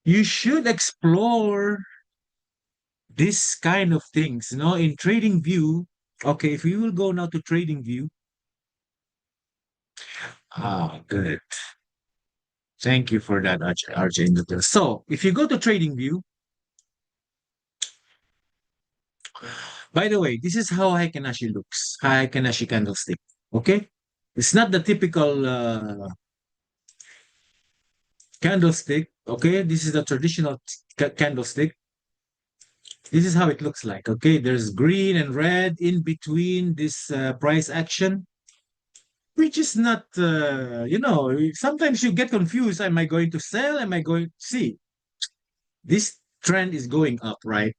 You should explore this kind of things, in trading view. Okay, if we will go now to trading view. Good. Thank you for that, RJ. So if you go to trading view, by the way, this is how Heikenashi looks. Heikenashi candlestick. Okay? It's not the typical candlestick. Okay? This is the traditional candlestick. This is how it looks like. Okay? There's green and red in between this price action, which is not, sometimes you get confused. Am I going to sell? Am I going to see? This trend is going up, right?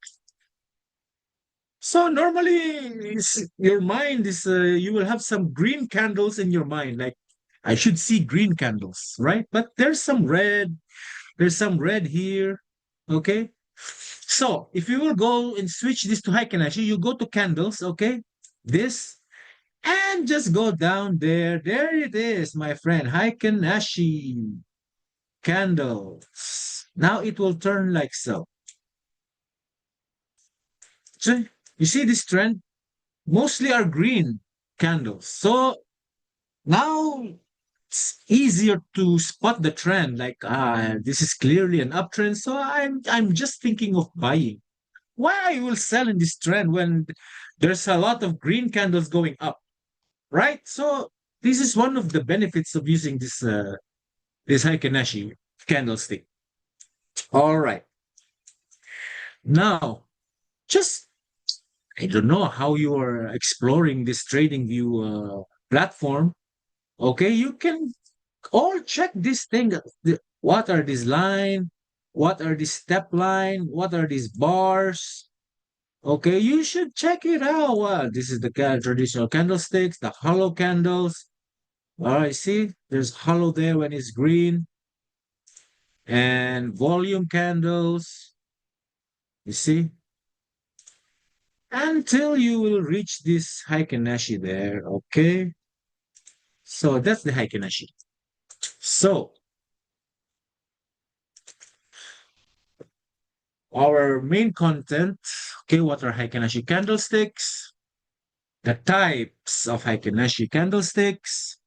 So normally, your mind is you will have some green candles in your mind, like I should see green candles, right? But there's some red. There's some red here. Okay. So if you will go and switch this to Heiken Ashi, you go to candles. Okay, this and just go down there. There it is, my friend. Heiken Ashi candles. Now it will turn like so. So you see this trend mostly are green candles. So now it's easier to spot the trend. Like, this is clearly an uptrend. So I'm just thinking of buying. Why I will sell in this trend when there's a lot of green candles going up, right? So this is one of the benefits of using this Heikenashi candlestick. All right. Now, just I don't know how you are exploring this trading view platform. Okay, you can all check this thing. What are these line? What are these step line? What are these bars? Okay, you should check it out. This is the traditional candlesticks, the hollow candles. All right, see, there's hollow there when it's green, and volume candles. You see, until you will reach this Heikenashi there. Okay, so that's the Heikenashi. So our main content, okay, what are Heikenashi candlesticks, the types of Heikenashi candlesticks,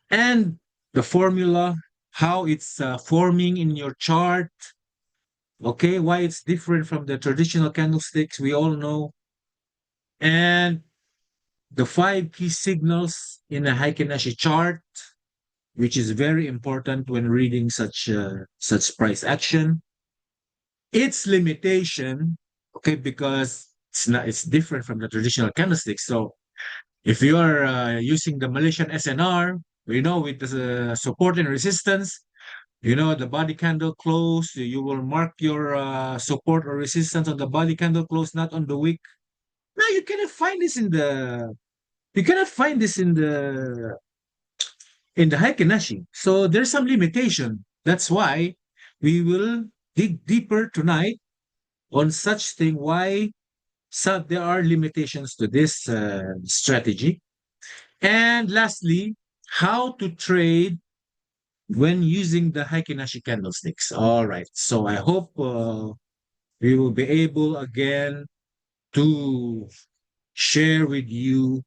and the formula, how it's forming in your chart, okay, why it's different from the traditional candlesticks we all know, and the five key signals in a Heikenashi chart, which is very important when reading such price action, its limitation, okay, because it's different from the traditional candlesticks. So if you are using the Malaysian SNR, with the support and resistance, the body candle close, you will mark your support or resistance on the body candle close, not on the wick. Now you cannot find this in the Heikenashi. So there's some limitation. That's why we will dig deeper tonight on such thing. Why there are limitations to this strategy. And lastly, how to trade when using the Heikenashi candlesticks. All right. So I hope we will be able again to share with you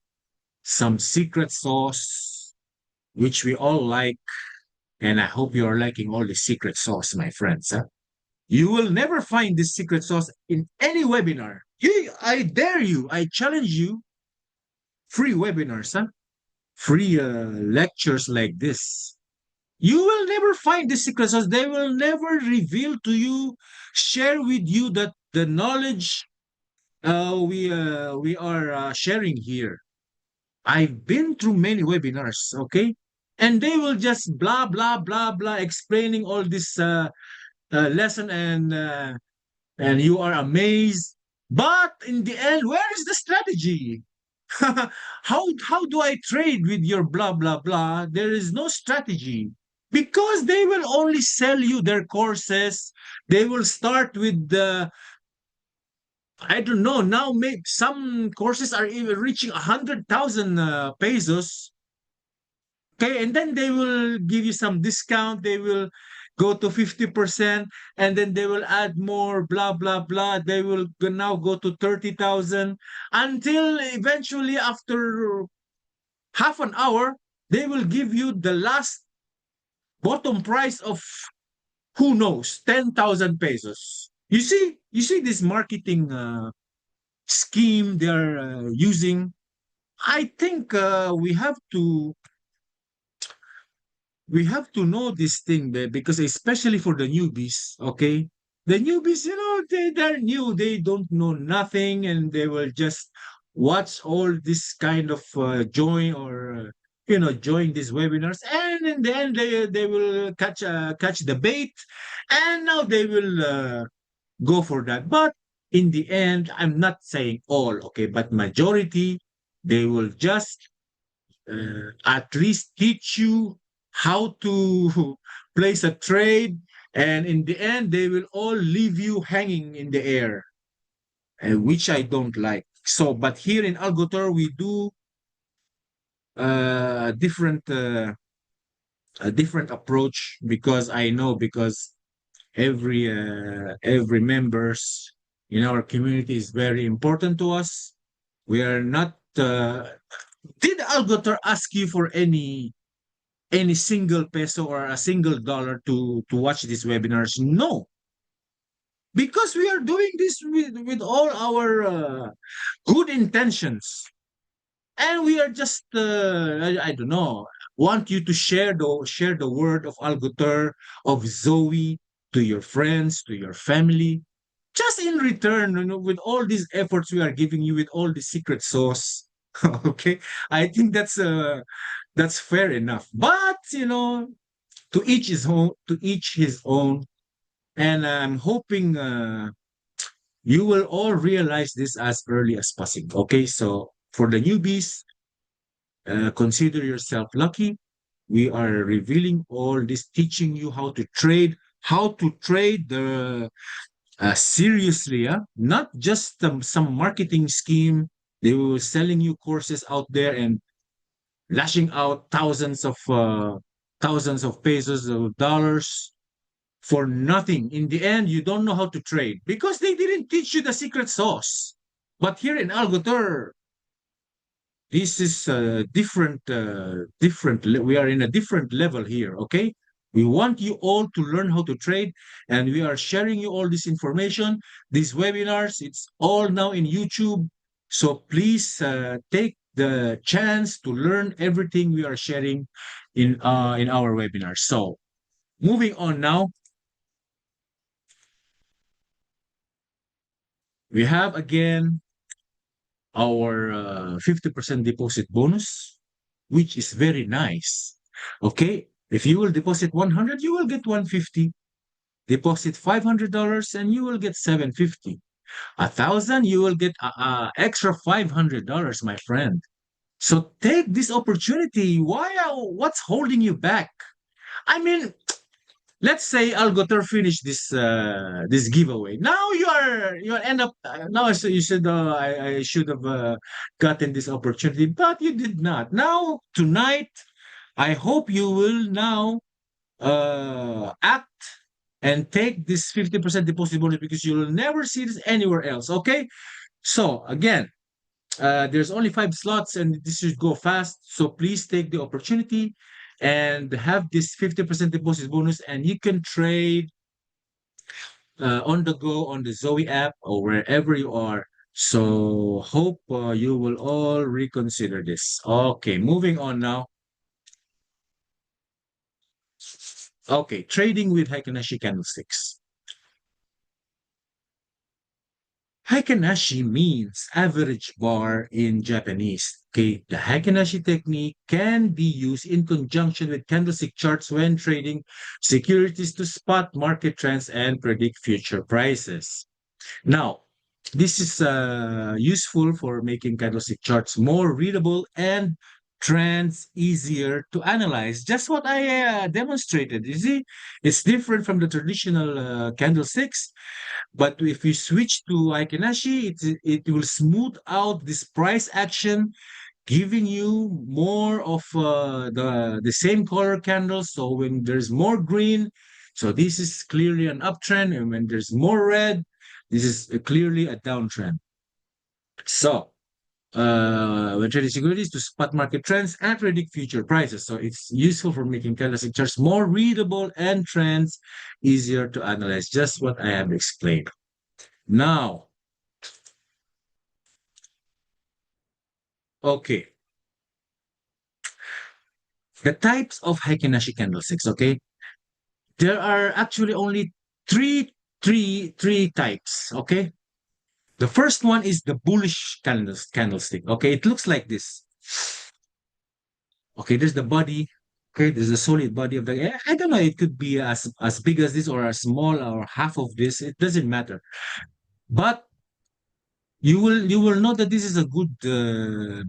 some secret sauce, which we all like. And I hope you are liking all the secret sauce, my friends. Huh? You will never find this secret sauce in any webinar. I dare you, I challenge you, free webinars, huh? Free lectures like this. You will never find the secret sauce. They will never reveal to you, share with you that the knowledge we are sharing here. I've been through many webinars, okay? And they will just blah, blah, blah, blah, explaining all this lesson, and you are amazed. But in the end, where is the strategy? How do I trade with your blah blah blah? There is no strategy because they will only sell you their courses. They will start with the I don't know now. Maybe some courses are even reaching 100,000 pesos. Okay, and then they will give you some discount. They will go to 50%, and then they will add more, blah, blah, blah. They will now go to 30,000 until eventually, after half an hour, they will give you the last bottom price of, who knows, 10,000 pesos. You see this marketing scheme they're using. I think we have to know this thing, because especially for the newbies, okay? The newbies, they're new, they don't know nothing, and they will just watch all this kind of join these webinars, and in the end they will catch the bait, and now they will go for that. But in the end, I'm not saying all, okay, but majority, they will just at least teach you how to place a trade, and in the end they will all leave you hanging in the air, which I don't like. So but here in Algotor we do different a different approach, because I know, because every members in our community is very important to us. We are not did Algotor ask you for any single peso or a single dollar to watch these webinars? No, because we are doing this with all our good intentions, and we are just I don't know, want you to share the word of Algoter, of Zoe, to your friends, to your family, just in return, with all these efforts we are giving you, with all the secret sauce. Okay, I think that's fair enough. But to each his own, to each his own. And I'm hoping you will all realize this as early as possible. Okay, so for the newbies, consider yourself lucky. We are revealing all this, teaching you how to trade the seriously, not just some marketing scheme. They were selling you courses out there and lashing out thousands of pesos or dollars for nothing. In the end, you don't know how to trade because they didn't teach you the secret sauce. But here in Algotor, this is we are in a different level here, okay? We want you all to learn how to trade, and we are sharing you all this information, these webinars. It's all now in YouTube. So please take the chance to learn everything we are sharing in our webinars. So moving on now, we have again our 50% deposit bonus, which is very nice. Okay, if you will deposit 100, you will get 150. Deposit $500 and you will get 750. 1,000, you will get extra $500, my friend. So take this opportunity. What's holding you back? I mean, let's say Algoter finish this giveaway. Now you end up now you said I should have gotten this opportunity, but you did not. Now tonight, I hope you will now act and take this 50% deposit bonus, because you will never see this anywhere else. Okay, so again, there's only 5 slots and this should go fast. So please take the opportunity and have this 50% deposit bonus, and you can trade on the go on the Zoe app or wherever you are. So hope you will all reconsider this. Okay, moving on now. Okay, trading with Heiken candlesticks. Heiken means average bar in Japanese. Okay, the Heiken technique can be used in conjunction with candlestick charts when trading securities to spot market trends and predict future prices. Now, this is useful for making candlestick charts more readable and trends easier to analyze. Just what I demonstrated. You see, it's different from the traditional candlesticks. But if you switch to Aikenashi, it will smooth out this price action, giving you more of the same color candles. So when there's more green, So this is clearly an uptrend, and when there's more red, this is clearly a downtrend. So when trading securities to spot market trends and predict future prices. So it's useful for making candlestick charts more readable and trends easier to analyze. Just what I have explained. Now, okay, the types of Heiken candlesticks. Okay, there are actually only three types. Okay, the first one is the bullish candlestick. Okay, it looks like this. Okay, there's the body. Okay, there's a solid body of the. I don't know. It could be as big as this or as small or half of this. It doesn't matter. But you will know that this is a good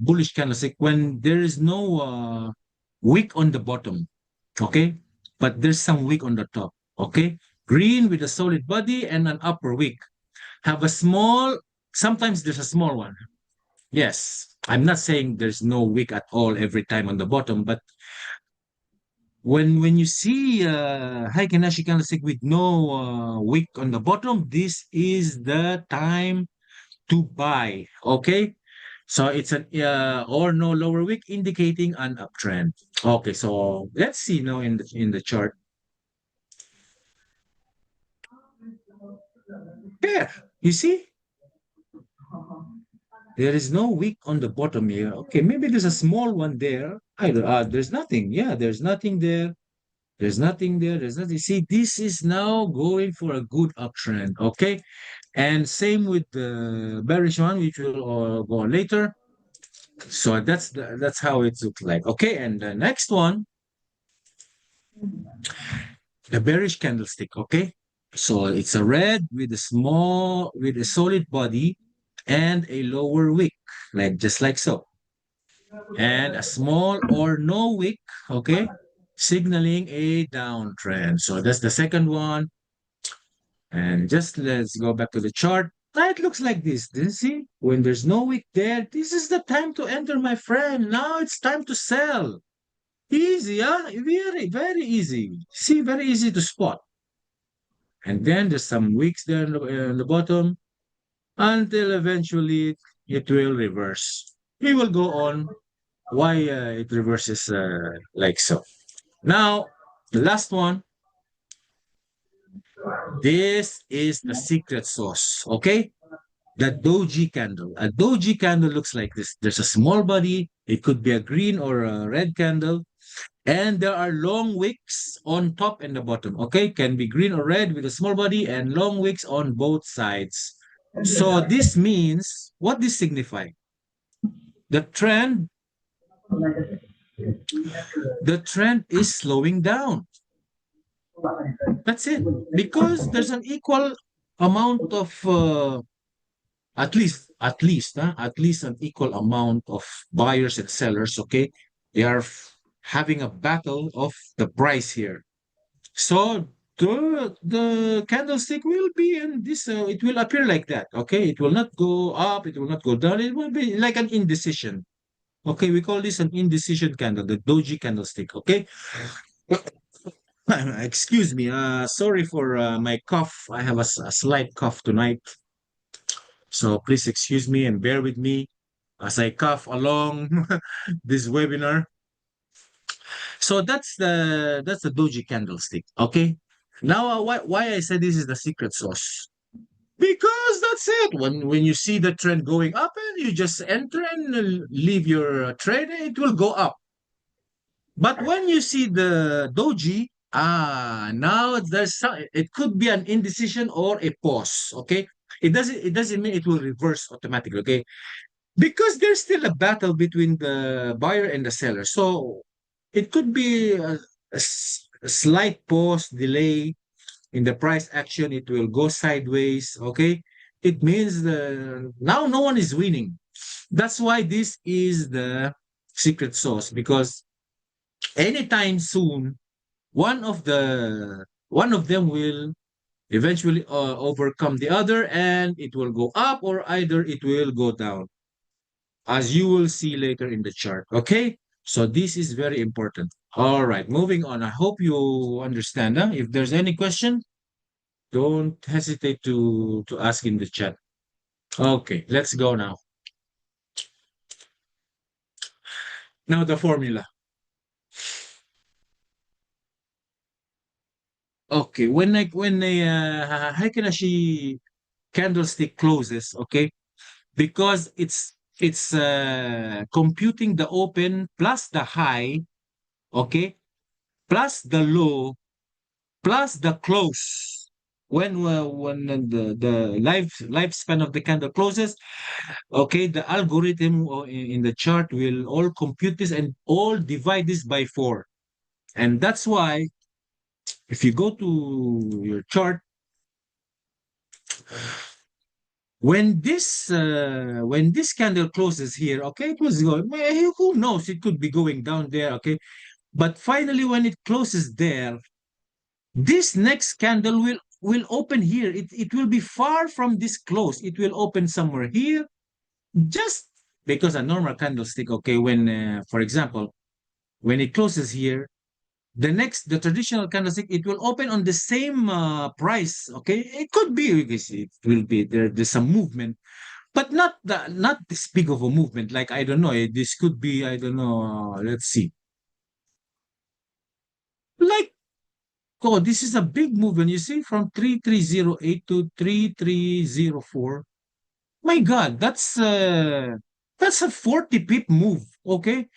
bullish candlestick when there is no wick on the bottom. Okay, but there's some wick on the top. Okay, green with a solid body and an upper wick. Have a small. Sometimes there's a small one. Yes, I'm not saying there's no wick at all every time on the bottom, but when you see Heiken candlestick with no wick on the bottom, this is the time to buy. Okay, so it's an or no lower wick indicating an uptrend. Okay, so let's see now in the chart. There, you see, there is no wick on the bottom here. Okay, maybe there's a small one there. There's nothing. Yeah, there's nothing there. There's nothing there. There's nothing. See, this is now going for a good uptrend. Okay. And same with the bearish one, which will go on later. So that's how it looks like. Okay. And the next one, the bearish candlestick. Okay. So it's a red with a solid body and a lower wick, like just like so. And a small or no wick. Okay. Signaling a downtrend. So that's the second one. And just let's go back to the chart. It looks like this. Do you see? When there's no wick there, this is the time to enter, my friend. Now it's time to sell. Easy, huh? Very, very easy. See, very easy to spot. And then there's some wicks there on the bottom until eventually it will reverse. We will go on why it reverses like so. Now, the last one. This is the secret sauce. Okay. The doji candle. A doji candle looks like this. There's a small body. It could be a green or a red candle. And there are long wicks on top and the bottom. Okay, can be green or red with a small body and long wicks on both sides. So this means, what this signify? The trend is slowing down. That's it. Because there's an equal amount of at least an equal amount of buyers and sellers. Okay, they are having a battle of the price here. So the candlestick will be in this. It will appear like that. Okay, it will not go up. It will not go down. It will be like an indecision. Okay, we call this an indecision candle, the doji candlestick. Okay. Excuse me. Sorry for my cough. I have a slight cough tonight. So please excuse me and bear with me as I cough along this webinar. So that's the doji candlestick. Okay. Now why I said this is the secret sauce? Because that's it. When you see the trend going up and you just enter and leave your trade, it will go up. But when you see the doji, now it could be an indecision or a pause. Okay. It doesn't mean it will reverse automatically. Okay. Because there's still a battle between the buyer and the seller. So it could be a slight pause, delay in the price action. It will go sideways. Okay. It means now no one is winning. That's why this is the secret sauce, because anytime soon, one of them will eventually overcome the other, and it will go up or either it will go down, as you will see later in the chart. Okay. So this is very important. All right, moving on. I hope you understand. Huh? If there's any question, don't hesitate to ask in the chat. Okay, let's go now. Now the formula. Okay, when a Heiken candlestick closes, okay, because it's computing the open plus the high, okay, plus the low plus the close. When the lifespan of the candle closes, okay, the algorithm in the chart will all compute this and all divide this by 4. And that's why if you go to your chart, when this candle closes here, okay, it was going, who knows, it could be going down there, okay, but finally when it closes there, this next candle will open here. It will be far from this close. It will open somewhere here, just because a normal candlestick, okay, when for example, when it closes here, the traditional candlestick, it will open on the same price, okay. It could be because it will be there's some movement, but not this big of a movement. Like, I don't know, this could be, I don't know, let's see, like, oh, this is a big movement, you see, from 3308 to 3304. My God, that's a 40 pip move, okay.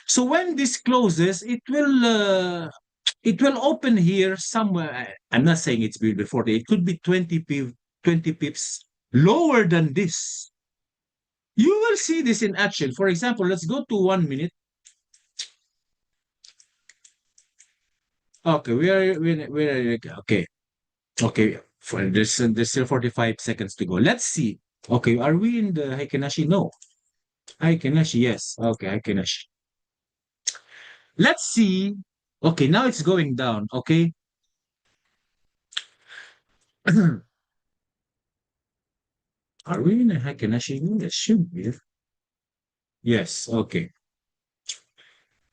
So when this closes, it will open here somewhere. I'm not saying it's will be 40. It could be 20 pips lower than this. You will see this in action. For example, let's go to 1 minute. Okay, okay. Okay, there's still 45 seconds to go. Let's see. Okay, are we in the Heikenashi? No. Heikenashi, yes. Okay, Heikenashi. Let's see. Okay, now it's going down. Okay. Are we in a Heikenashi? It should be. Yes. Okay.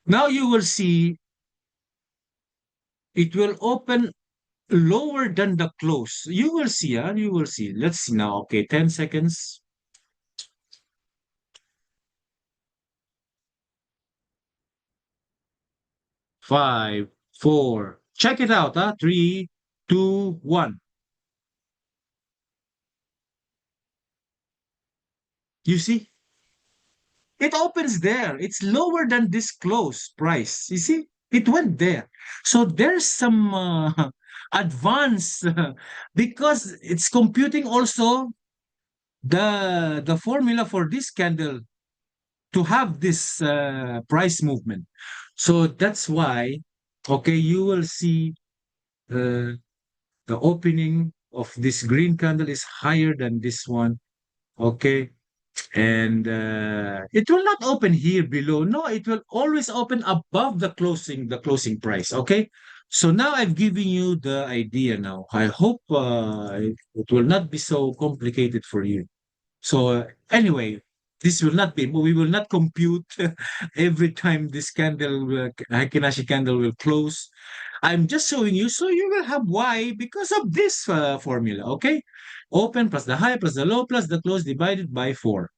Now you will see it will open lower than the close. You will see, huh? You will see. Let's see now. Okay, 10 seconds. 5, 4. Check it out, huh? 3, 2, 1. You see? It opens there. It's lower than this close price. You see? It went there. So there's some advance because it's computing also the formula for this candle to have this price movement. So that's why, okay, you will see uh, the opening of this green candle is higher than this one, okay? And it will not open here below. No, it will always open above the closing price, okay? So now I've given you the idea now. I hope it will not be so complicated for you. So anyway, this will not be, we will not compute every time this Hakenashi candle will close. I'm just showing you so you will have why because of this formula, okay? Open plus the high plus the low plus the close divided by 4.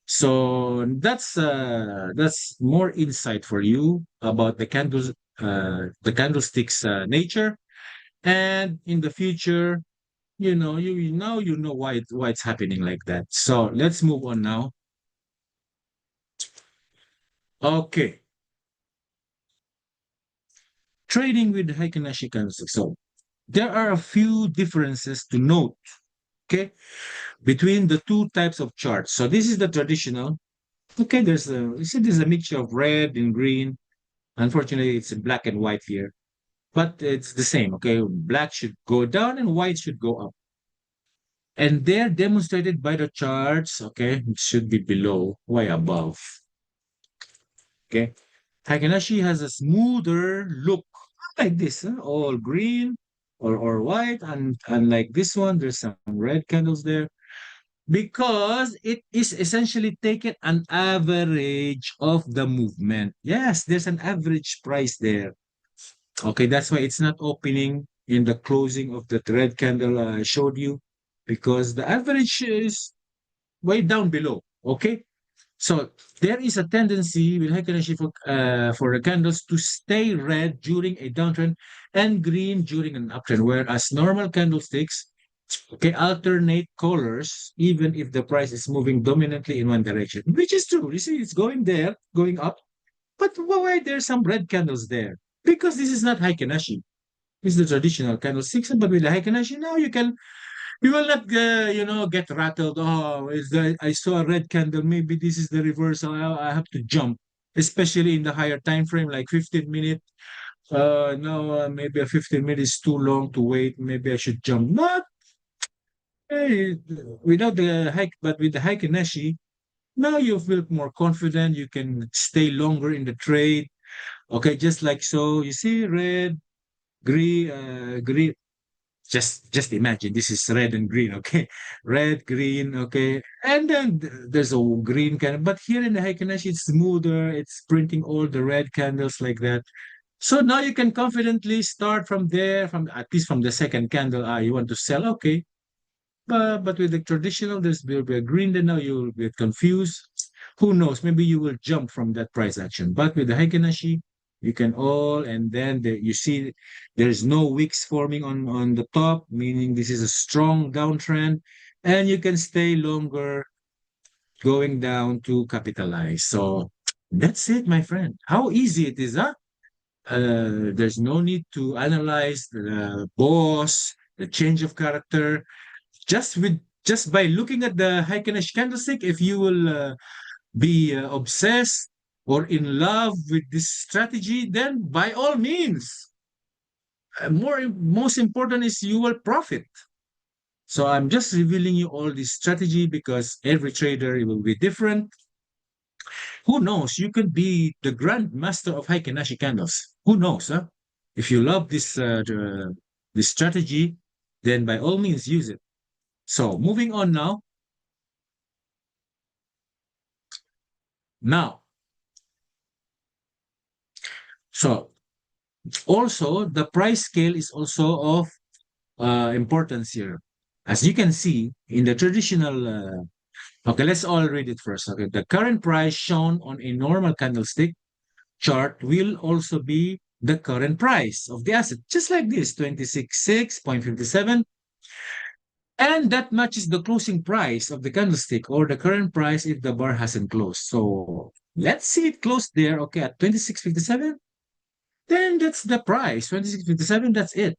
So that's more insight for you about the candlesticks nature, and in the future, now you know why it's happening like that. So let's move on now. Okay, trading with Heiken candlesticks. So there are a few differences to note. Okay, between the two types of charts. So this is the traditional. Okay, you see there's a mixture of red and green. Unfortunately, it's in black and white here, but it's the same. Okay, black should go down and white should go up. And they're demonstrated by the charts. Okay, it should be below, way above. Okay, Takanashi has a smoother look like this, huh? All green or white, and like this one, there's some red candles there. because it is essentially taken an average of the movement. Yes, there's an average price there. Okay, that's why it's not opening in the closing of the red candle I showed you, because the average is way down below. Okay, so there is a tendency with Heiken for the candles to stay red during a downtrend and green during an uptrend, whereas normal candlesticks, okay, alternate colors even if the price is moving dominantly in one direction, which is true. You see, it's going there, going up, but why there's some red candles there? Because this is not Heiken. This is the traditional candlesticks, but with the Heiken now you will not, get rattled. Oh, I saw a red candle. Maybe this is the reversal. I have to jump, especially in the higher time frame, like 15 minutes. No, maybe a 15 minutes is too long to wait. Maybe I should jump. Not without the hike, but with the hike and Nashi, now you feel more confident. You can stay longer in the trade. Okay, just like so. You see, red, green. Just imagine this is red and green, okay? Red, green, okay? And then there's a green kind of, but here in the Heikenesh, it's smoother. It's printing all the red candles like that. So now you can confidently start from there, from at least from the second candle. You want to sell, okay? But with the traditional, will be a green. Then now you'll get confused. Who knows? Maybe you will jump from that price action. But with the Heikenashi, you can all, and then you see there's no wicks forming on the top, meaning this is a strong downtrend, and you can stay longer going down to capitalize. So that's it, my friend. How easy it is, huh? There's no need to analyze the boss, the change of character. Just by looking at the Heikenesh candlestick, if you will be obsessed or in love with this strategy, then by all means, most important is you will profit. So I'm just revealing you all this strategy because every trader will be different. Who knows? You could be the grand master of Heikenashi candles. Who knows? Huh? If you love this strategy, then by all means use it. So moving on now. Now, so also the price scale is also of importance here. As you can see in the traditional, okay, let's all read it first. Okay, the current price shown on a normal candlestick chart will also be the current price of the asset, just like this 266.57. And that matches the closing price of the candlestick or the current price if the bar hasn't closed. So let's see it close there, okay, at 26.57. Then that's the price, 26.57, that's it.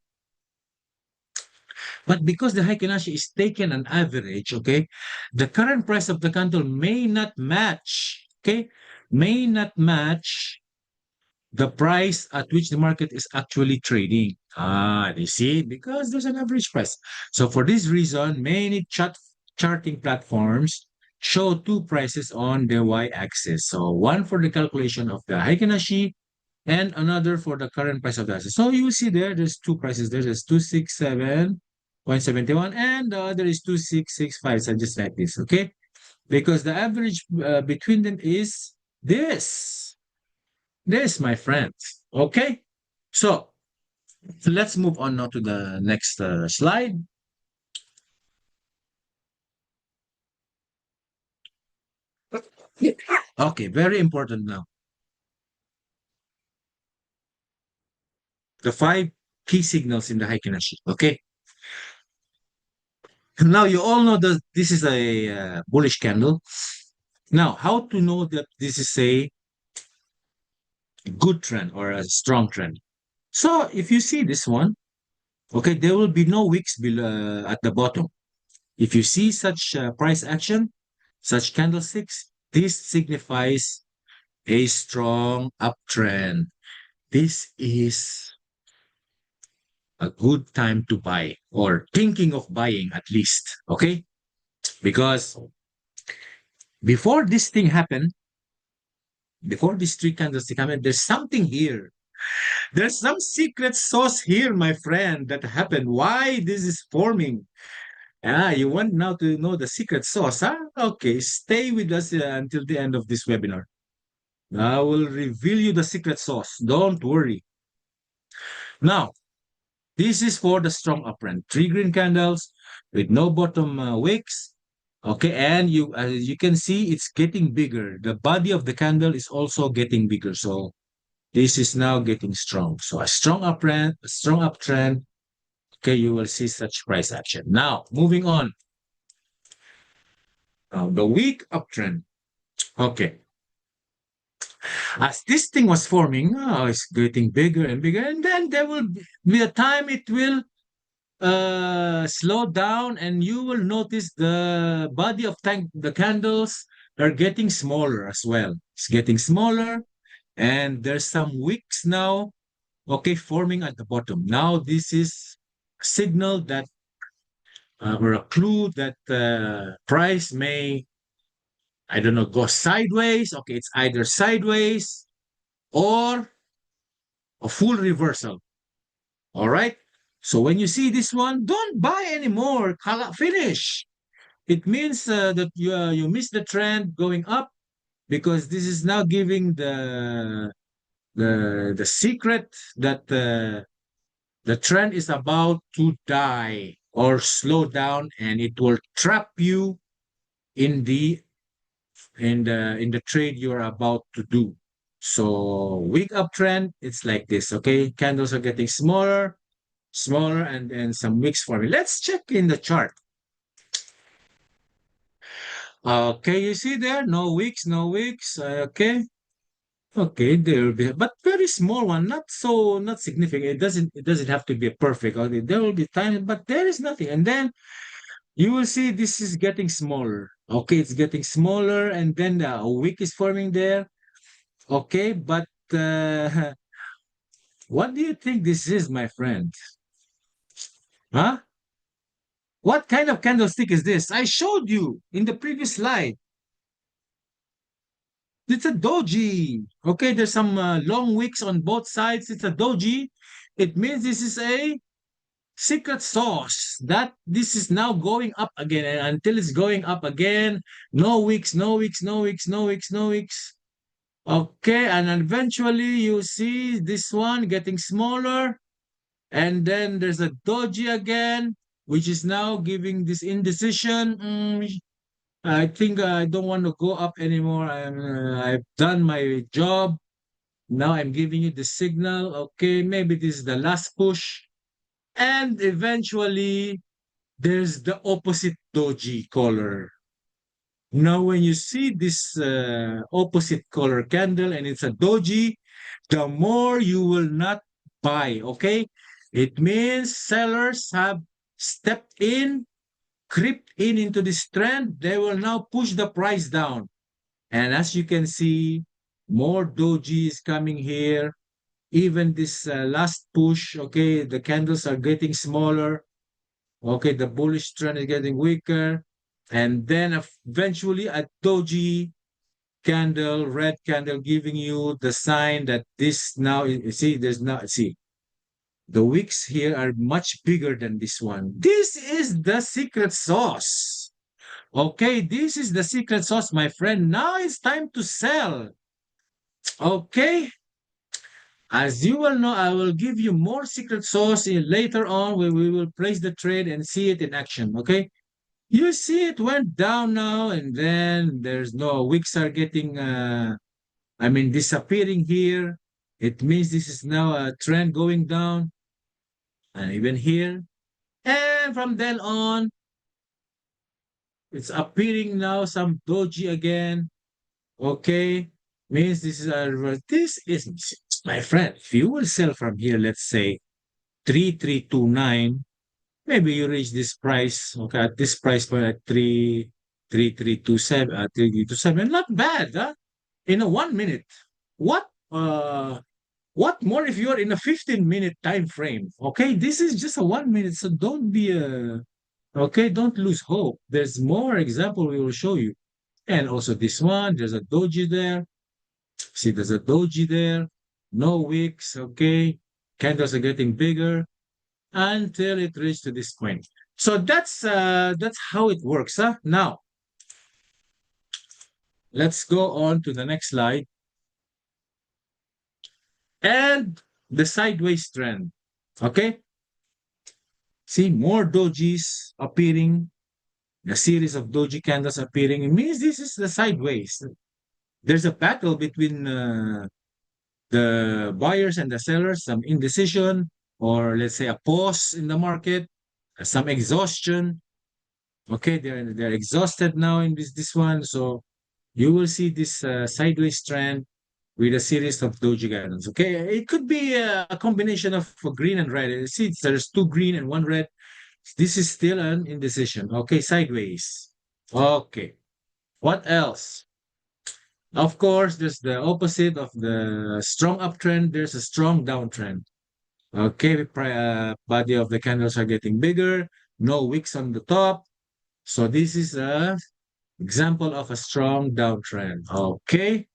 But because the Heiken-Ashi is taken an average, okay, the current price of the candle may not match, okay, may not match the price at which the market is actually trading. You see, because there's an average price. So for this reason, many charting platforms show two prices on the y-axis. So one for the calculation of the Heiken-Ashi and another for the current price of the asset. So you will see there's two prices. There's 267.71 and the other is 2665. So just like this, okay? Because the average between them is this. This, my friends. Okay? So let's move on now to the next slide. Okay, very important now. The five key signals in the Heiken-Ashi. Okay? Now you all know that this is a bullish candle. Now, how to know that this is a good trend or a strong trend? So if you see this one, okay, there will be no wicks below at the bottom. If you see such price action, such candlesticks, this signifies a strong uptrend. This is a good time to buy or thinking of buying at least, okay? Because before this thing happened, before this three candlestick happened, there's something here. There's some secret sauce here, my friend, that happened. Why this is forming? You want now to know the secret sauce, huh? Okay, stay with us until the end of this webinar. I will reveal you the secret sauce. Don't worry. Now, this is for the strong uptrend. Three green candles with no bottom wicks. Okay, and you as you can see, it's getting bigger. The body of the candle is also getting bigger. So this is now getting strong. So a strong uptrend. Okay, you will see such price action. Now, moving on. The weak uptrend. Okay, as this thing was forming, it's getting bigger and bigger, and then there will be a time it will slow down, and you will notice the body of the candles are getting smaller as well. It's getting smaller, and there's some wicks now, okay, forming at the bottom. Now this is a signal that or a clue that price may, I don't know, go sideways. Okay, it's either sideways or a full reversal. All right. So when you see this one, don't buy anymore. Finish. It means that you miss the trend going up, because this is now giving the secret that the trend is about to die or slow down, and it will trap you in the trade you're about to do. So week uptrend, it's like this. Okay, candles are getting smaller, smaller, and some wicks forming. Let's check in the chart. Okay, you see there, no wicks, no wicks. Okay, okay, there will be, but very small one, not significant. It doesn't have to be perfect. Okay, there will be times, but there is nothing, and then you will see this is getting smaller. Okay, it's getting smaller, and then a wick is forming there. Okay, but what do you think this is, my friend? Huh? What kind of candlestick is this? I showed you in the previous slide. It's a doji. Okay, there's some long wicks on both sides. It's a doji. It means this is a secret sauce that this is now going up again, and until it's going up again, no wicks, no wicks, no wicks, no wicks, no wicks. Okay, and eventually you see this one getting smaller, and then there's a doji again, which is now giving this indecision. I think I don't want to go up anymore. I've done my job. Now I'm giving you the signal. Okay, maybe this is the last push. And eventually, there's the opposite doji color. Now, when you see this opposite color candle and it's a doji, the more you will not buy. Okay, it means sellers have stepped in, crept in into this trend. They will now push the price down. And as you can see, more doji is coming here. Even this last push, okay, the candles are getting smaller. Okay, the bullish trend is getting weaker. And then eventually a doji candle, red candle, giving you the sign that this now, you see, there's not, see, the wicks here are much bigger than this one. This is the secret sauce. Okay, this is the secret sauce, my friend. Now it's time to sell. Okay, as you will know, I will give you more secret sauce later on where we will place the trade and see it in action. Okay, you see it went down now, and then there's no wicks are getting, disappearing here. It means this is now a trend going down, and even here. And from then on, it's appearing now some doji again. Okay, means this is a this is my friend. If you will sell from here, let's say 3329, maybe you reach this price. Okay, at this price point at 3327, not bad, huh? In a 1 minute. What what more if you're in a 15-minute time frame? Okay, this is just a 1 minute, so don't be a okay, don't lose hope. There's more example we will show you. And also this one, there's a doji there. See, there's a doji there. No wicks, okay. Candles are getting bigger until it reached to this point. So that's how it works. Huh? Now let's go on to the next slide and the sideways trend. Okay, see more dojis appearing, a series of doji candles appearing. It means this is the sideways. There's a battle between the buyers and the sellers, some indecision, or let's say a pause in the market, some exhaustion. Okay, they're exhausted now in this one, so you will see this sideways trend with a series of doji candles. Okay, it could be a combination of green and red. See, there's two green and one red. This is still an indecision. Okay, sideways. Okay, what else? Of course, there's the opposite of the strong uptrend. There's a strong downtrend. Okay, body of the candles are getting bigger. No wicks on the top. So this is a example of a strong downtrend. Okay,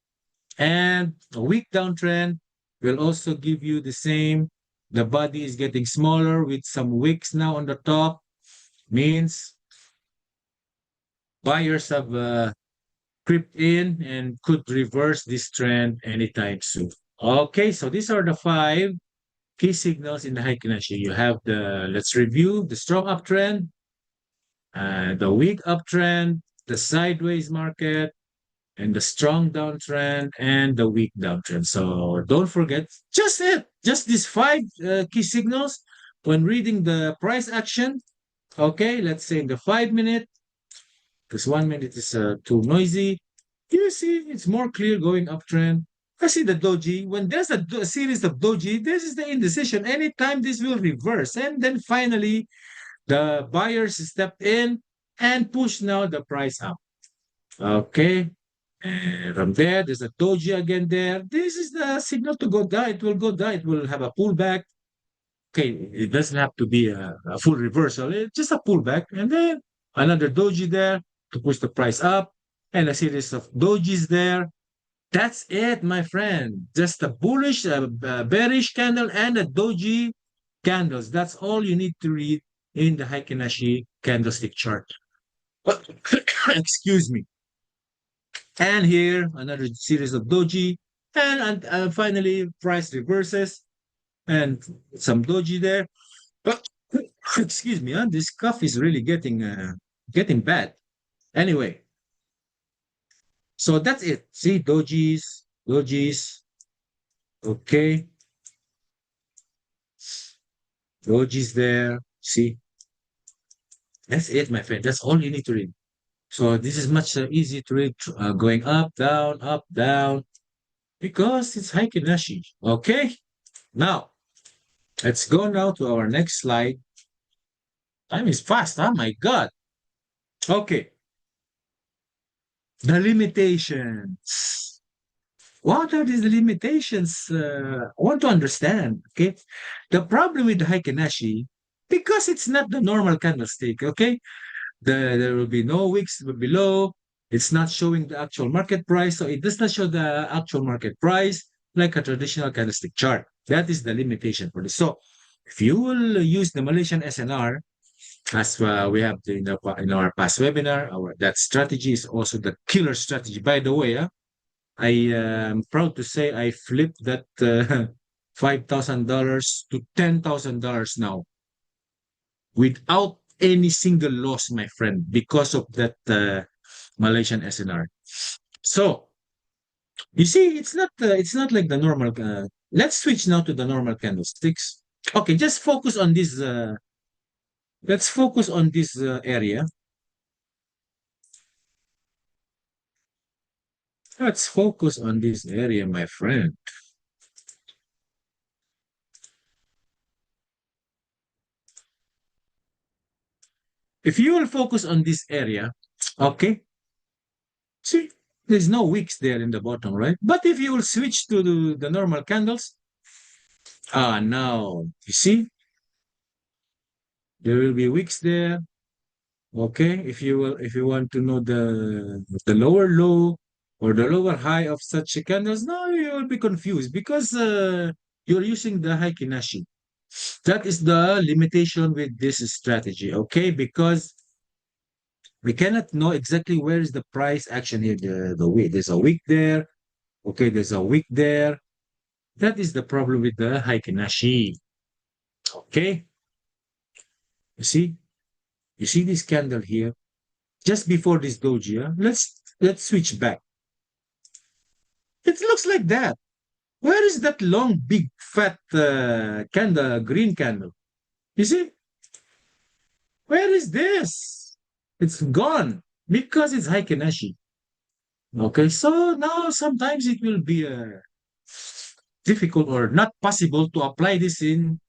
and a weak downtrend will also give you the same. The body is getting smaller with some wicks now on the top. Means buyers have crept in and could reverse this trend anytime soon. Okay, so these are the five key signals in the Heiken Ashi. You have let's review the strong uptrend, the weak uptrend, the sideways market, and the strong downtrend and the weak downtrend. So don't forget, just these five key signals when reading the price action. Okay, let's say in the 5 minute, because 1 minute is too noisy. You see, it's more clear going uptrend. I see the doji. When there's a series of doji, this is the indecision. Anytime this will reverse. And then finally, the buyers stepped in and push now the price up. Okay. And from there, there's a doji again there. This is the signal to go down. It will go down. It will have a pullback. Okay, it doesn't have to be a full reversal. It's just a pullback. And then another doji there to push the price up. And a series of dojis there. That's it, my friend. Just a bullish, bearish candle and a doji candles. That's all you need to read in the Heiken Ashi candlestick chart. Excuse me. And here, another series of doji. And finally, price reverses and some doji there. But excuse me, huh? This cough is really getting bad. Anyway, so that's it. See, dojis. Okay, dojis there. See, that's it, my friend. That's all you need to read. So this is much easy to read, going up, down, because it's Heiken-Ashi. Okay, now let's go now to our next slide. Time is fast. Oh my God. Okay, the limitations. What are these limitations? I want to understand. Okay, the problem with the Heiken-Ashi, because it's not the normal candlestick. Okay, there will be no wicks below. It's not showing the actual market price, so it does not show the actual market price like a traditional candlestick chart. That is the limitation for this. So if you will use the Malaysian SNR, as we have in our past webinar, that strategy is also the killer strategy. By the way, I am proud to say I flipped that $5,000 to $10,000 now without any single loss, my friend, because of that Malaysian SNR. So you see, it's not like the normal. Let's switch now to the normal candlesticks. Okay, just focus on this. Let's focus on this area. Let's focus on this area, my friend. If you will focus on this area, okay, see, there's no wicks there in the bottom, right? But if you will switch to the normal candles, now, you see, there will be wicks there. Okay, if you want to know the lower low or the lower high of such candles, no, you will be confused because you're using the Heikin-Ashi. That is the limitation with this strategy, okay? Because we cannot know exactly where is the price action here. The week, there's a week there. Okay, there's a week there. That is the problem with the Heiken Ashi. Okay, you see, you see this candle here just before this doji. Huh? Let's switch back. It looks like that. Where is that long, big, fat candle, green candle? You see, where is this? It's gone because it's Heiken Ashi. Okay, so now sometimes it will be difficult or not possible to apply this in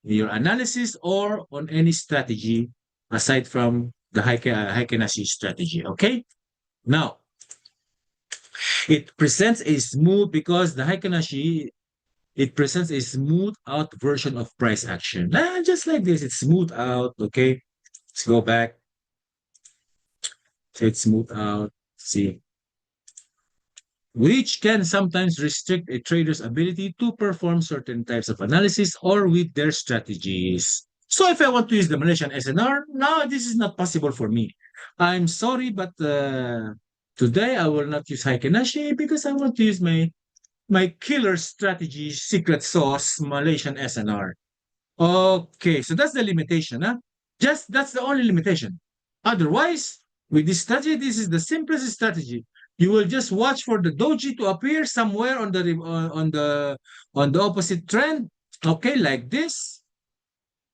your analysis or on any strategy aside from the Heiken-Ashi strategy. Okay, now it presents a smooth because the Heiken-Ashi it presents a smooth out version of price action. Just like this, it's smooth out. Okay, let's go back. So it's smooth out. See, which can sometimes restrict a trader's ability to perform certain types of analysis or with their strategies. So if I want to use the Malaysian SNR, no, this is not possible for me. I'm sorry, but today I will not use Haikenashi because I want to use my killer strategy secret sauce Malaysian SNR. Okay, so that's the limitation, huh? Just that's the only limitation. Otherwise, with this strategy, this is the simplest strategy. You will just watch for the doji to appear somewhere on the on the opposite trend. Okay, like this.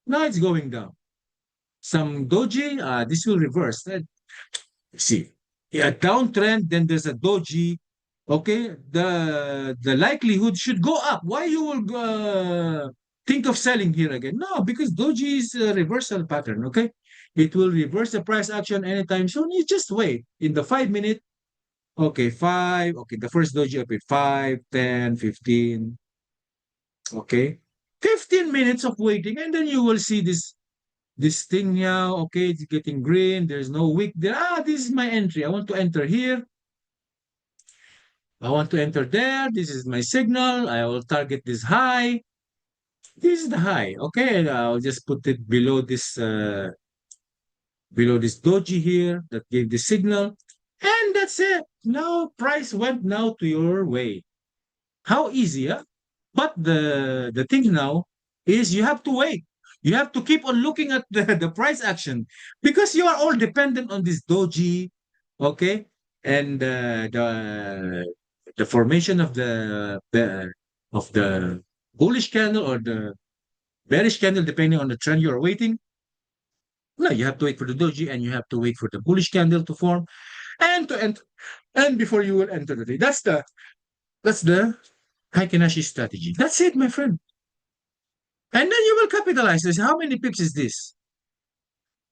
Now it's going down. Some doji, this will reverse. See, a downtrend, then there's a doji. Okay, the likelihood should go up. Why you will think of selling here again? No, because doji is a reversal pattern. Okay, it will reverse the price action anytime soon. You just wait in the 5 minute. Okay, five. Okay, the first doji appeared 5, 10, 15. Okay, 15 minutes of waiting, and then you will see this thing now. Okay, it's getting green. There's no wick there. This is my entry. I want to enter here. I want to enter there. This is my signal. I will target this high. This is the high. Okay, and I'll just put it below this doji here that gave the signal. And that's it. Now price went now to your way. How easy, huh? But the thing now is you have to wait. You have to keep on looking at the price action because you are all dependent on this doji, okay? And the formation of the bullish candle or the bearish candle, depending on the trend you are waiting. No, you have to wait for the doji and you have to wait for the bullish candle to form and to enter and before you will enter the day. That's the Haikenashi strategy. That's it, my friend. And then you will capitalize this. How many pips is this?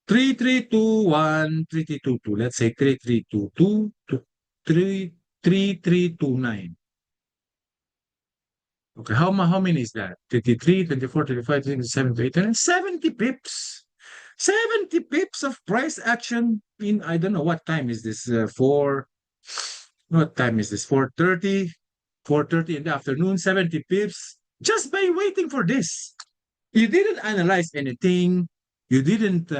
3321, 3322. Let's say 3322, 3329. Okay, how many is that? 23, 24, 25, 27, 28, 70 pips. 70 pips of price action in, I don't know what time is this, what time is this? 4:30, 4:30 in the afternoon, 70 pips, just by waiting for this. You didn't analyze anything. You didn't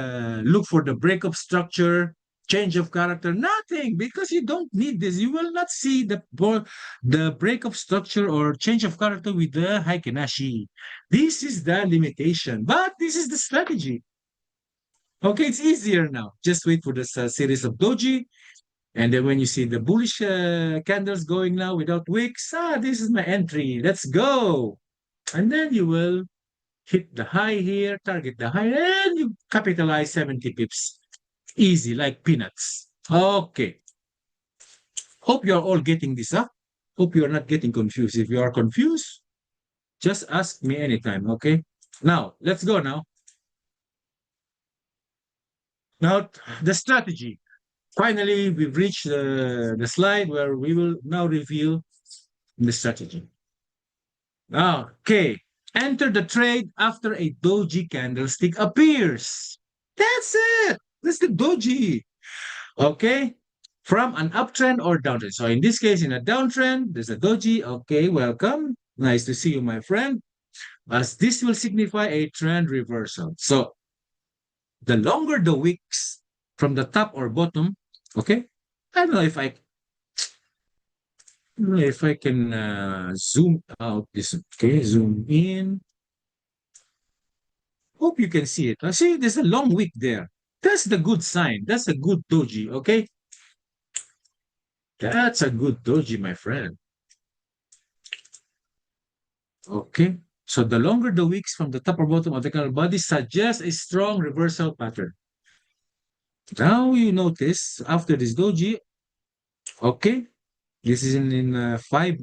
look for the breakup structure, change of character, nothing, because you don't need this. You will not see the breakup structure or change of character with the Haikenashi. This is the limitation, but this is the strategy. Okay, it's easier now. Just wait for this series of doji. And then when you see the bullish candles going now without wicks, this is my entry. Let's go. And then you will hit the high here, target the high, and you capitalize 70 pips. Easy, like peanuts. Okay. Hope you're all getting this up. Hope you're not getting confused. If you are confused, just ask me anytime, okay? Now, let's go now. Now, the strategy. Finally, we've reached the slide where we will now reveal the strategy. Okay. Enter the trade after a doji candlestick appears. That's it. That's the doji. Okay. From an uptrend or downtrend. So in this case, in a downtrend, there's a doji. Okay, welcome. Nice to see you, my friend. as this will signify a trend reversal. So the longer the wicks from the top or bottom, okay? I don't know if I can zoom out this. Okay, zoom in. Hope you can see it. See, there's a long wick there. That's the good sign. That's a good doji. Okay, that's a good doji, my friend. Okay. So the longer the wicks from the top or bottom of the candle body suggests a strong reversal pattern. Now you notice after this doji, okay, this is in a 5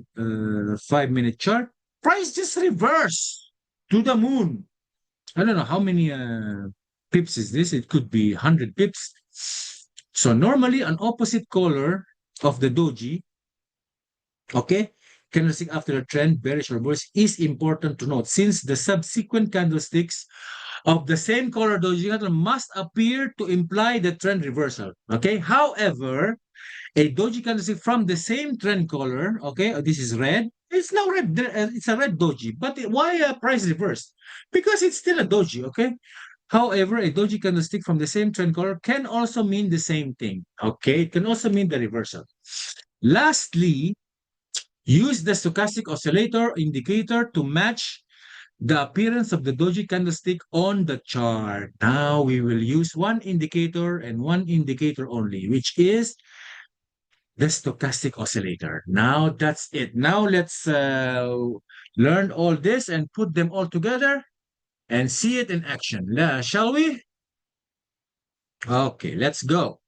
minute chart. Price just reverse to the moon. I don't know how many pips is this. It could be 100 pips. So normally an opposite color of the doji, okay, candlestick after a trend, bearish or bullish, is important to note since the subsequent candlesticks of the same color doji candle must appear to imply the trend reversal. Okay. However, a doji candlestick from the same trend color, okay, this is red. It's now red. It's a red doji. But why a price reverse? Because it's still a doji, okay? However, a doji candlestick from the same trend color can also mean the same thing, okay? It can also mean the reversal. Lastly, use the stochastic oscillator indicator to match the appearance of the doji candlestick on the chart. Now we will use one indicator and one indicator only, which is the stochastic oscillator. Now that's it. Now let's learn all this and put them all together and see it in action. Shall we? Okay, let's go.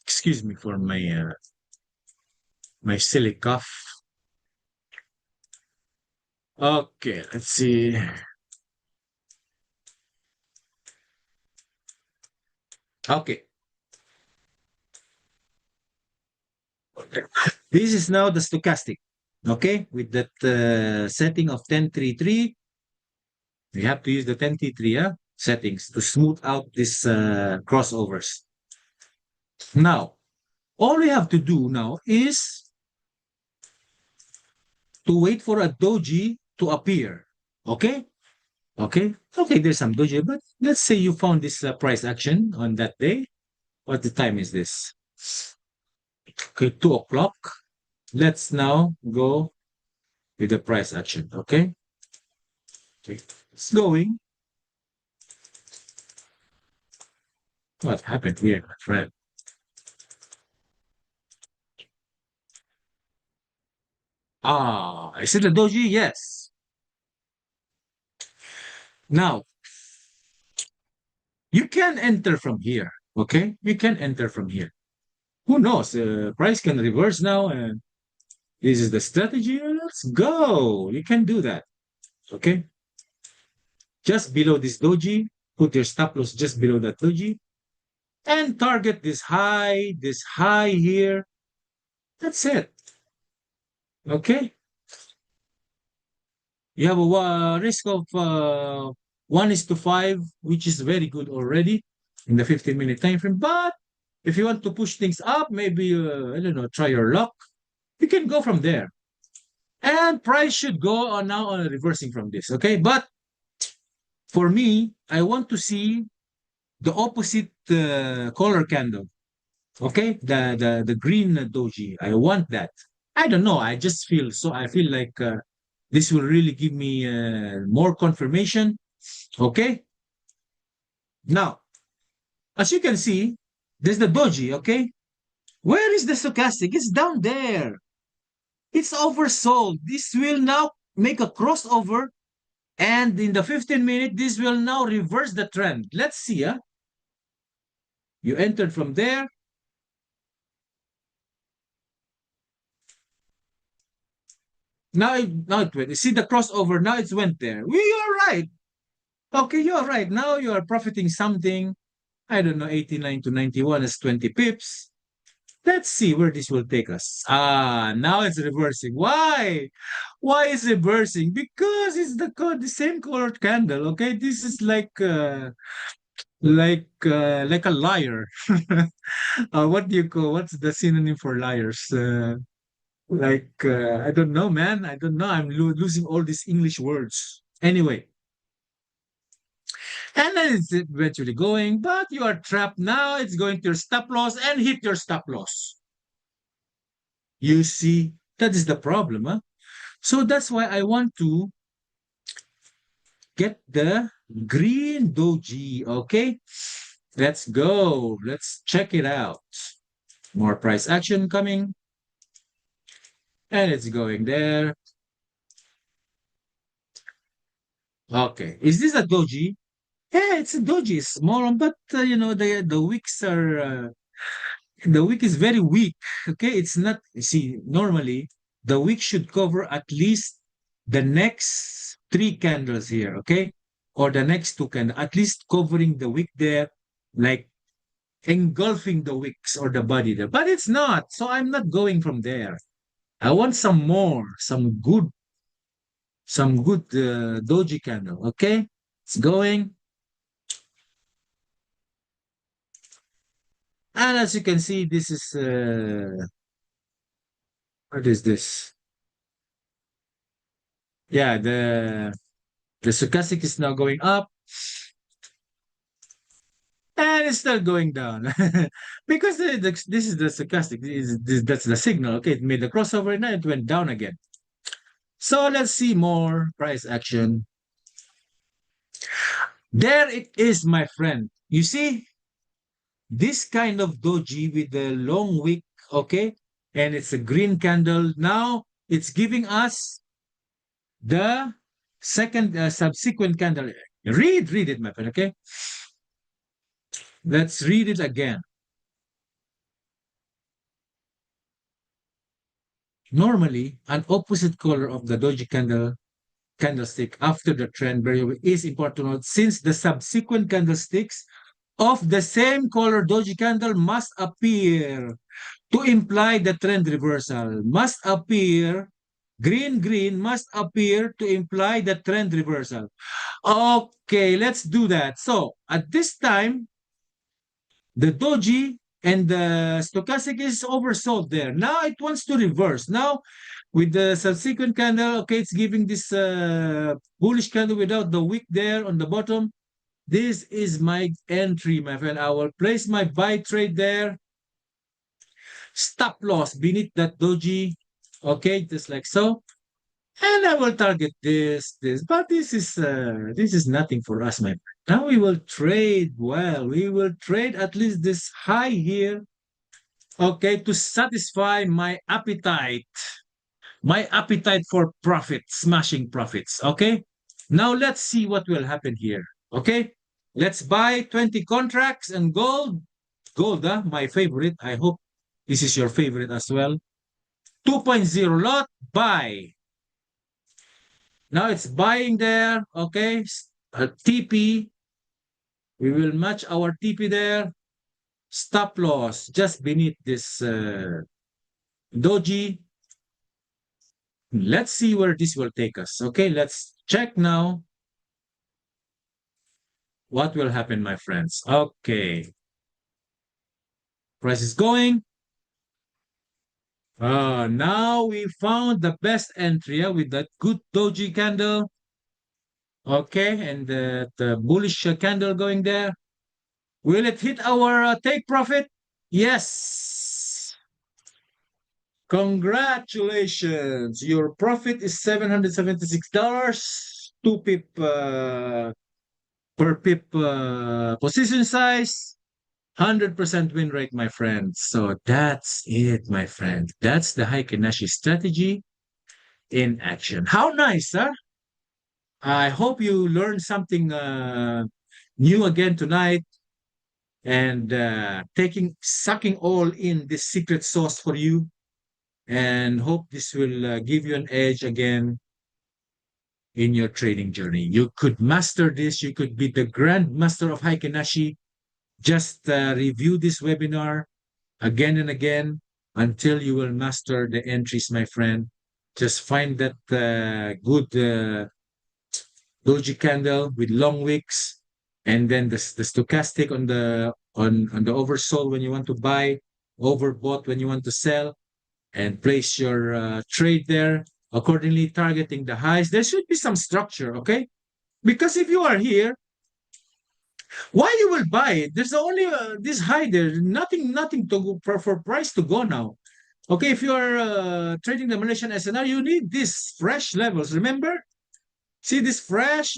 Excuse me for my silly cough. Okay, let's see. Okay. This is now the stochastic. Okay, with that setting of 1033, we have to use the 1033 settings to smooth out these crossovers. Now, all we have to do now is to wait for a doji to appear. Okay? Okay? Okay, there's some doji, but let's say you found this price action on that day. What the time is this? Okay, 2 o'clock. Let's now go with the price action. Okay? Okay. It's going. What happened here, my friend? Is it a doji? Yes. Now, you can enter from here. Okay? You can enter from here. Who knows? Price can reverse now, and this is the strategy. Let's go. You can do that. Okay? Just below this doji, put your stop loss just below that doji, and target this high here. That's it. Okay? You have a risk of 1:5, which is very good already in the 15-minute time frame. But if you want to push things up, maybe, I don't know, try your luck. You can go from there. And price should go on now on reversing from this. Okay? But for me, I want to see the opposite color candle. Okay? The green doji. I want that. I don't know. I just feel so. I feel like this will really give me more confirmation. Okay? Now, as you can see, there's the doji. Okay? Where is the stochastic? It's down there. It's oversold. This will now make a crossover. And in the 15-minute, this will now reverse the trend. Let's see. You entered from there. Now it went. You see the crossover. Now it went there. You're right. Okay, you're right. Now you are profiting something. I don't know, 89 to 91 is 20 pips. Let's see where this will take us. Now it's reversing. Why? Why is reversing? Because it's the same colored candle. Okay, this is like a liar. What do you call? What's the synonym for liars? Like, I don't know, man. I don't know. I'm losing all these English words. Anyway, and then it's eventually going, but you are trapped now. It's going to your stop loss and hit your stop loss. You see, that is the problem, huh? So that's why I want to get the green doji. Okay, let's go. Let's check it out. More price action coming. And it's going there. Okay. Is this a doji? Yeah, it's a doji. It's small one, but the wicks are the wick is very weak. Okay, it's not. You see, normally the wick should cover at least the next three candles here. Okay, or the next two candles, at least covering the wick there, like engulfing the wicks or the body there. But it's not. So I'm not going from there. I want some more, some good doji candle. Okay, it's going. And as you can see, this is what is this? Yeah, the stochastic is now going up and it's still going down because this is the stochastic. That's the signal. Okay, it made the crossover and now it went down again. So let's see more price action. There it is, my friend. You see, this kind of doji with the long wick, okay, and it's a green candle. Now it's giving us the second subsequent candle. Read it, my friend, okay? Let's read it again. Normally, an opposite color of the doji candlestick after the trend variable is important to note since the subsequent candlesticks of the same color doji candle must appear to imply the trend reversal. Must appear, green must appear to imply the trend reversal. Okay, let's do that. So at this time, the doji and the stochastic is oversold there. Now it wants to reverse. Now with the subsequent candle, okay, it's giving this bullish candle without the wick there on the bottom. This is my entry, my friend. I will place my buy trade there. Stop loss beneath that doji. Okay, just like so. And I will target this. But this is nothing for us, my friend. Now we will trade well. We will trade at least this high here, okay, to satisfy my appetite for profit, smashing profits, okay? Now let's see what will happen here, okay? Let's buy 20 contracts and gold. Gold, my favorite. I hope this is your favorite as well. 2.0 lot, buy. Now it's buying there, okay? TP, we will match our TP there. Stop loss just beneath this doji. Let's see where this will take us. Okay, let's check now what will happen, my friends. Okay. Price is going. Now we found the best entry with that good doji candle. Okay, and the bullish candle going there. Will it hit our take profit? Yes. Congratulations. Your profit is $776. 2 pip per pip position size. 100% win rate, my friend. So that's it, my friend. That's the Heiken strategy in action. How nice, huh? I hope you learned something new again tonight and sucking all in this secret sauce for you and hope this will give you an edge again in your trading journey. You could master this. You could be the grand master of Heiken. Just review this webinar again and again until you will master the entries, my friend. Just find that good doji candle with long wicks, and then the stochastic on the oversold when you want to buy, overbought when you want to sell, and place your trade there accordingly, targeting the highs. There should be some structure, okay? Because if you are here, why you will buy it? There's only this high there. Nothing to go for price to go now. Okay, if you are trading the Malaysian SNR, you need these fresh levels. Remember? See this fresh,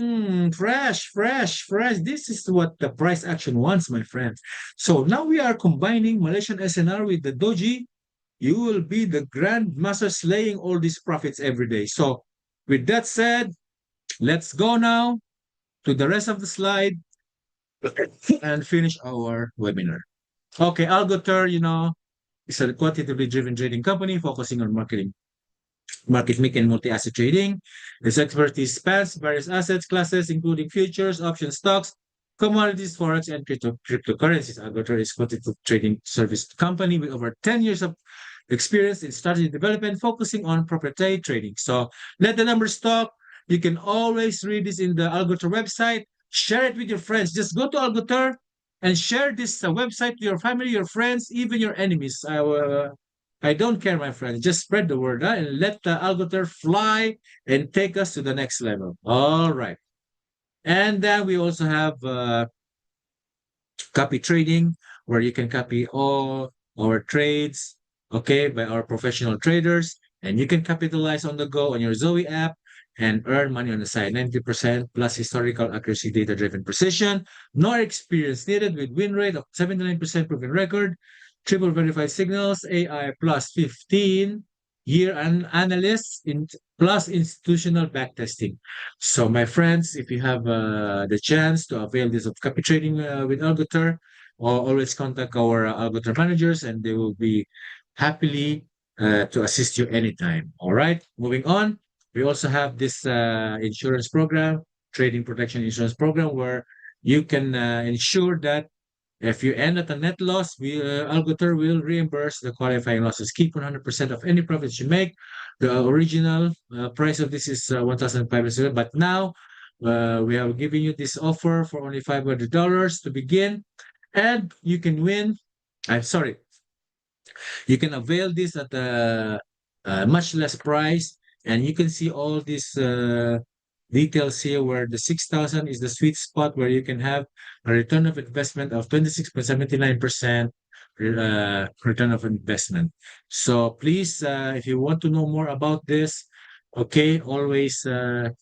fresh. This is what the price action wants, my friend. So now we are combining Malaysian SNR with the Doji. You will be the grandmaster slaying all these profits every day. So with that said, let's go now to the rest of the slide and finish our webinar. Okay, Algoter, is a quantitatively driven trading company focusing on market making, and multi-asset trading. Its expertise spans various assets classes, including futures, options, stocks, commodities, forex, and cryptocurrencies. Algoter is a quantitative trading service company with over 10 years of experience in strategy development, focusing on proprietary trading. So let the numbers talk. You can always read this in the Algoter website. Share it with your friends. Just go to Algoter and share this website to your family, your friends, even your enemies. I don't care, my friends. Just spread the word and let the Algoter fly and take us to the next level. All right. And then we also have copy trading, where you can copy all our trades, okay, by our professional traders, and you can capitalize on the go on your Zoe app and earn money on the side. 90% plus historical accuracy, data-driven precision, no experience needed with win rate of 79% proven record, triple verified signals, AI plus 15 year analysts in plus institutional backtesting. So, my friends, if you have the chance to avail this of copy trading with Algoter, always contact our Algoter managers, and they will be happily to assist you anytime. All right, moving on. We also have this insurance program, trading protection insurance program, where you can ensure that if you end at a net loss, Algoter will reimburse the qualifying losses. Keep 100% of any profits you make. The original price of this is 1,500, but now we are giving you this offer for only $500 to begin, and you can win. I'm sorry, you can avail this at a much less price, and you can see all these details here, where the 6,000 is the sweet spot, where you can have a return of investment of 26.79% return of investment. So please, if you want to know more about this, okay, always contact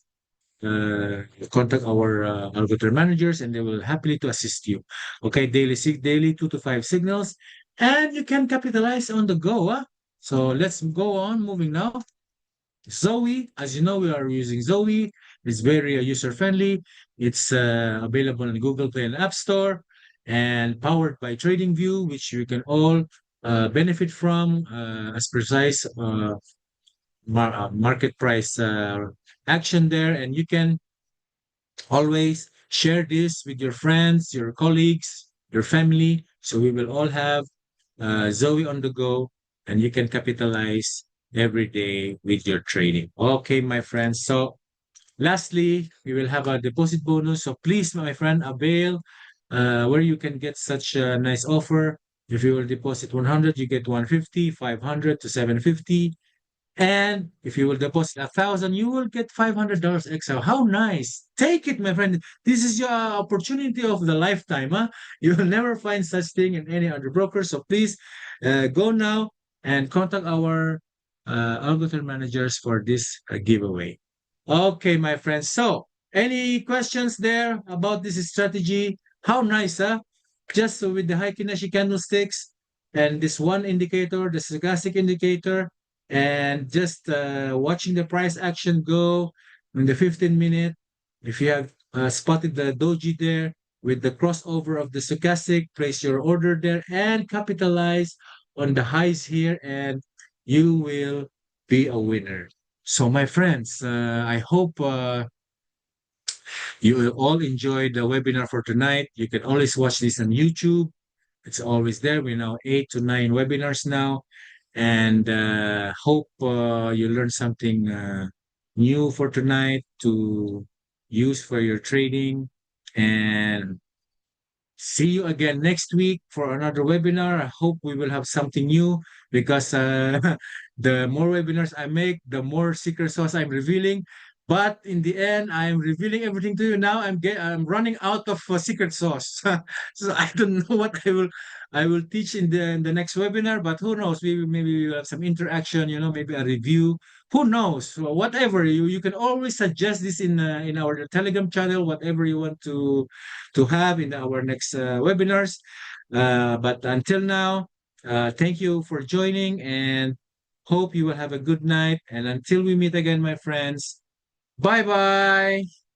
our Algoter managers, and they will happily to assist you. Okay, daily 2 to 5 signals, and you can capitalize on the go. So let's go on, moving now. Zoe, as you know, we are using Zoe. It's very user friendly. It's available on Google Play and App Store, and powered by TradingView, which you can all benefit from as precise market price action there. And you can always share this with your friends, your colleagues, your family. So we will all have Zoe on the go, and you can capitalize every day with your trading. Okay, my friends. So lastly, we will have a deposit bonus. So please, my friend, avail where you can get such a nice offer. If you will deposit 100, you get 150, 500 to 750. And if you will deposit 1,000, you will get $500 extra. How nice! Take it, my friend. This is your opportunity of the lifetime. Huh? You will never find such thing in any other broker. So please go now and contact our Algoter managers for this giveaway. Okay, my friends. So, any questions there about this strategy? How nice, huh? Just with the Heiken candlesticks and this one indicator, the stochastic indicator, and just watching the price action go in the 15-minute. If you have spotted the doji there with the crossover of the stochastic, place your order there and capitalize on the highs here, and you will be a winner. So, my friends, I hope you all enjoyed the webinar for tonight. You can always watch this on YouTube. It's always there. We're now 8 to 9 webinars now, and hope you learned something new for tonight to use for your trading. And see you again next week for another webinar. I hope we will have something new, because The more webinars I make, the more secret sauce I'm revealing. But in the end, I'm revealing everything to you now. I'm running out of secret sauce, so I don't know what I will teach in the next webinar. But who knows? Maybe we will have some interaction. Maybe a review. Who knows? So whatever you can always suggest this in our Telegram channel. Whatever you want to have in our next webinars. But until now, thank you for joining and hope you will have a good night. And until we meet again, my friends, bye bye.